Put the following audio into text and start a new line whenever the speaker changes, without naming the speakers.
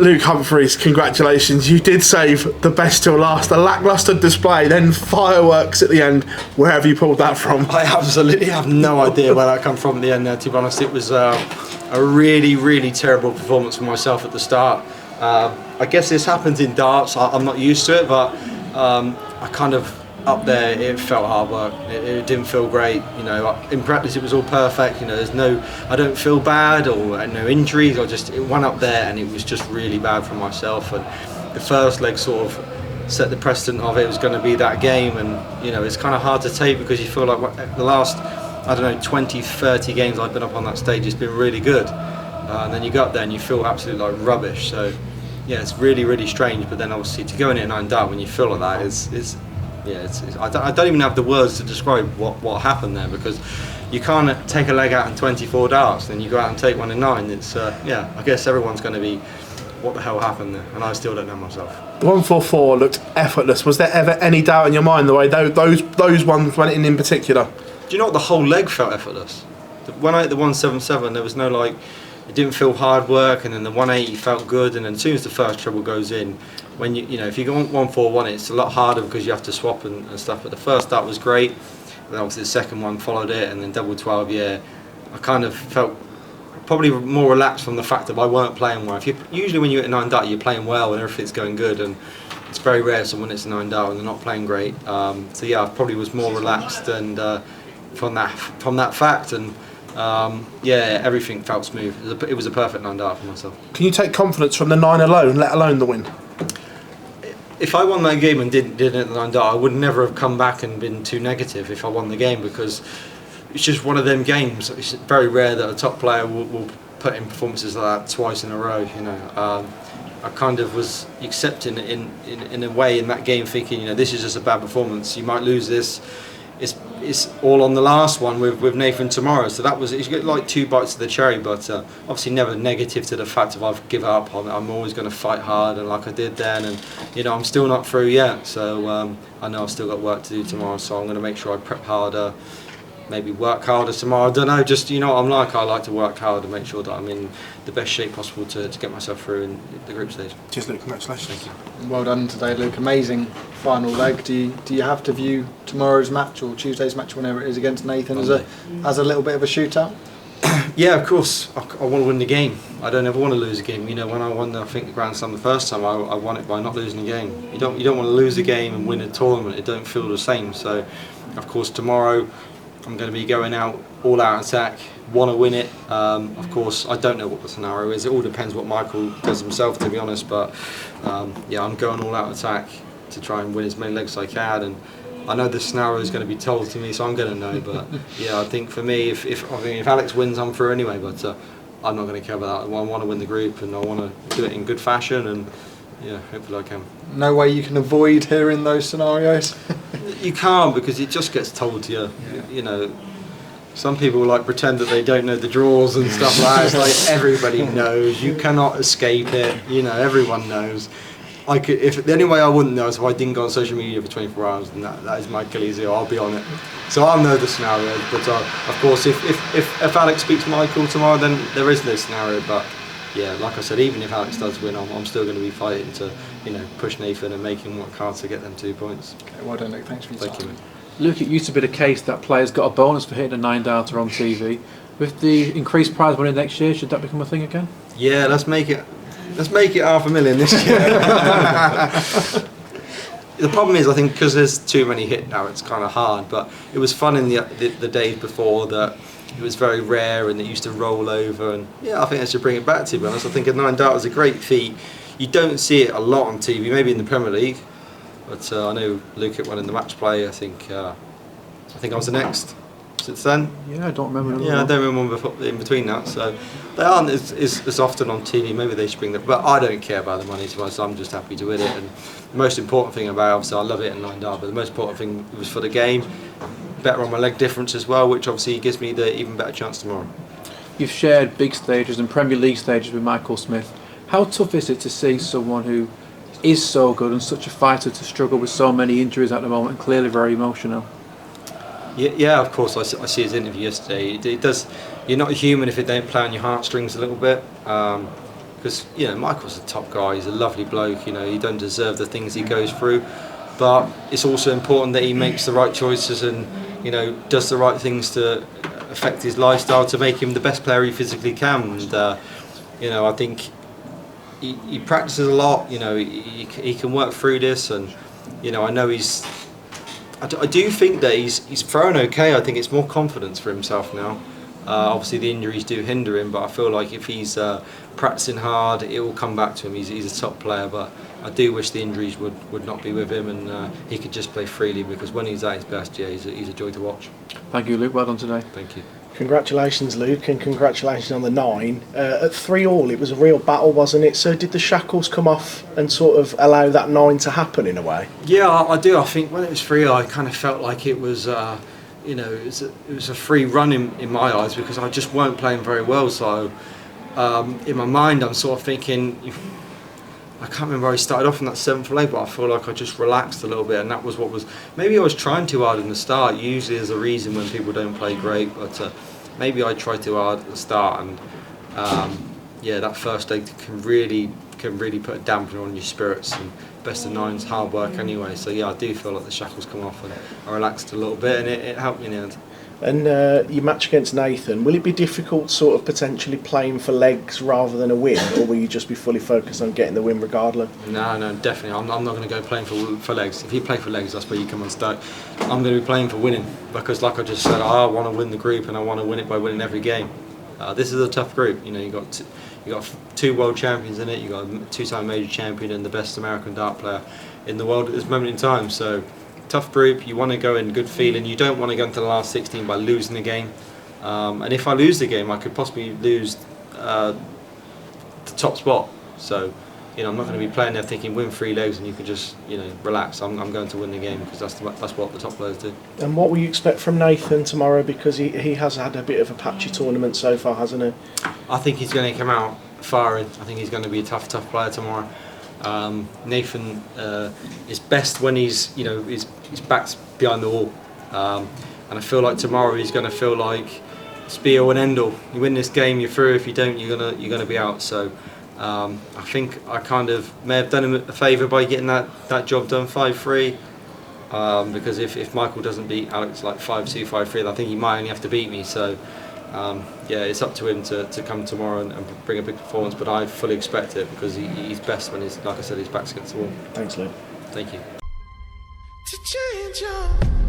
Luke Humphries, congratulations. You did save the best till last. A lacklustre display, then fireworks at the end. Where have you pulled that from?
I absolutely have no idea where that come from at the end there, to be honest. It was a really, really terrible performance for myself at the start. I guess this happens in darts. I'm not used to it, but I kind of, up there, it felt hard work. It didn't feel great. You know, in practice it was all perfect. You know, I don't feel bad or no injuries. It went up there and it was just really bad for myself. And the first leg sort of set the precedent of it was going to be that game. And you know, it's kind of hard to take because you feel like the last, I don't know, 20, 30 games I've been up on that stage, it's been really good. And then you go up there and you feel absolutely like rubbish. So yeah, it's really, really strange. But then obviously to go in at 9 dart when you feel like that is I don't even have the words to describe what happened there, because you can't take a leg out in 24 darts, then you go out and take one in 9. It's I guess everyone's going to be, what the hell happened there, and I still don't know myself.
The 144 looked effortless. Was there ever any doubt in your mind the way those ones went in particular?
Do you know what, the whole leg felt effortless. When I hit the 177, there was no like, it didn't feel hard work, and then the 180 felt good, and then as soon as the first treble goes in, when you know if you go 141, it's a lot harder because you have to swap and stuff. But the first dart was great, and obviously the second one followed it, and then double 12. Yeah, I kind of felt probably more relaxed from the fact that I weren't playing well. Usually when you hit a 9 dart, you're playing well and everything's going good, and it's very rare someone hits a 9 dart and they're not playing great. So yeah, I probably was more relaxed and from that fact, and yeah, everything felt smooth. It was a perfect 9 dart for myself.
Can you take confidence from the 9 alone, let alone the win?
If I won that game and didn't hit the 9 dart, I would never have come back and been too negative if I won the game, because it's just one of them games. It's very rare that a top player will put in performances like that twice in a row. You know, I kind of was accepting it in a way in that game, thinking, you know, this is just a bad performance. You might lose this. It's all on the last one with Nathan tomorrow. So that was, it's like 2 bites of the cherry, but obviously never negative to the fact of I've given up on it. I'm always going to fight hard, and like I did then, and you know, I'm still not through yet. So I know I've still got work to do tomorrow. So I'm going to make sure I prep harder. Maybe work harder tomorrow. I don't know. Just, you know what I'm like. I like to work hard and make sure that I'm in the best shape possible to get myself through in the group stage.
Cheers, Luke. Congratulations.
Thank you.
Well done today, Luke. Amazing final leg. Do you have to view tomorrow's match or Tuesday's match, whenever it is, against Nathan as a little bit of a shootout?
Yeah, of course. I want to win the game. I don't ever want to lose a game. You know, when I won, I think, the Grand Slam the first time, I won it by not losing a game. You don't want to lose a game and win a tournament. It don't feel the same. So, of course, tomorrow I'm going to be going out all out attack, want to win it. Of course, I don't know what the scenario is. It all depends what Michael does himself, to be honest. But yeah, I'm going all out attack to try and win as many legs as I can. And I know the scenario is going to be told to me, so I'm going to know. But yeah, I think for me, if Alex wins, I'm through anyway. But I'm not going to care about that. I want to win the group, and I want to do it in good fashion. And yeah, hopefully I can.
No way you can avoid hearing those scenarios?
You can't, because it just gets told to you. Yeah. You know, some people like pretend that they don't know the draws and stuff like that. It's like everybody knows. You cannot escape it. You know, everyone knows. If the only way I wouldn't know is if I didn't go on social media for 24 hours, and that is my Achilles heel. I'll be on it. So I'll know the scenario. But of course, if Alex beats Michael tomorrow, then there is no scenario. But yeah, like I said, even if Alex does win, I'm still going to be fighting to, you know, push Nathan and make him work hard to get them 2 points.
Okay, well done, Luke. Thanks for your time.
Thank you.
Luke, it used to be the case that players got a bonus for hitting a 9 darter on TV. With the increased prize money next year, should that become a thing again?
Yeah, let's make it $500,000 this year. The problem is, I think, because there's too many hit now, it's kind of hard. But it was fun in the days before that. It was very rare and it used to roll over, and yeah, I think I should bring it back, to be honest. I think a 9 dart is a great feat. You don't see it a lot on TV, maybe in the Premier League, but I know Luke hit one in the match play. I think I was the next since then.
Yeah, I don't remember.
Yeah, I don't remember in between that. So they aren't as often on TV. Maybe they should bring that, but I don't care about the money, to be honest. I'm just happy to win it. And the most important thing about it, obviously, I love it in 9 dart, but the most important thing was for the game. Better on my leg difference as well, which obviously gives me the even better chance tomorrow.
You've shared big stages and Premier League stages with Michael Smith. How tough is it to see someone who is so good and such a fighter to struggle with so many injuries at the moment and clearly very emotional?
Yeah, of course. I see his interview yesterday. It does. You're not human if it don't play on your heartstrings a little bit, because Michael's a top guy. He's a lovely bloke. He don't deserve the things he goes through, but it's also important that he makes the right choices and does the right things to affect his lifestyle to make him the best player he physically can. And I think he practices a lot. He can work through this, and I know I do think that he's thrown okay. I think it's more confidence for himself now. Obviously the injuries do hinder him, but I feel like if he's practicing hard, it will come back to him. He's a top player, but I do wish the injuries would not be with him, and he could just play freely, because when he's at his best, he's a joy to watch.
Thank you, Luke. Well done today.
Thank you.
Congratulations, Luke, and congratulations on the 9. At 3-3, it was a real battle, wasn't it? So did the shackles come off and sort of allow that 9 to happen in a way?
Yeah, I do. I think when it was 3, I kind of felt like it was, it was a free run in my eyes, because I just weren't playing very well. So in my mind, I'm sort of thinking, I can't remember how I started off in that 7th leg, but I feel like I just relaxed a little bit, and that was what was. Maybe I was trying too hard in the start. Usually, there's a reason when people don't play great, but maybe I tried too hard at the start, and that first leg can really put a dampener on your spirits. And best of 9's hard work anyway. So I do feel like the shackles come off, and I relaxed a little bit, and it helped me in the end.
And your match against Nathan, will it be difficult sort of potentially playing for legs rather than a win, or will you just be fully focused on getting the win regardless?
No, definitely. I'm not going to go playing for legs. If you play for legs, that's where you come unstuck. I'm going to be playing for winning, because like I just said, I want to win the group, and I want to win it by winning every game. This is a tough group. You got 2 world champions in it. You got a 2-time major champion and the best American dart player in the world at this moment in time. So tough group. You want to go in good feeling. You don't want to go into the last 16 by losing the game. And if I lose the game, I could possibly lose the top spot. So I'm not going to be playing there thinking win 3 legs and you can just relax. I'm going to win the game, because that's what the top players do.
And what will you expect from Nathan tomorrow, because he has had a bit of a patchy tournament so far, hasn't he?
I think he's going to come out firing. I think he's going to be a tough player tomorrow. Nathan is best when his back's behind the wall, and I feel like tomorrow he's going to feel like it's be all and end all. You win this game, you're through. If you don't, you're gonna be out. So I think I kind of may have done him a favour by getting that job done 5-3, because if Michael doesn't beat Alex like 5-2, 5-3, I think he might only have to beat me. So it's up to him to come tomorrow and bring a big performance, but I fully expect it, because he's best when like I said, his back's against the wall.
Thanks, Luke.
Thank you.
To change your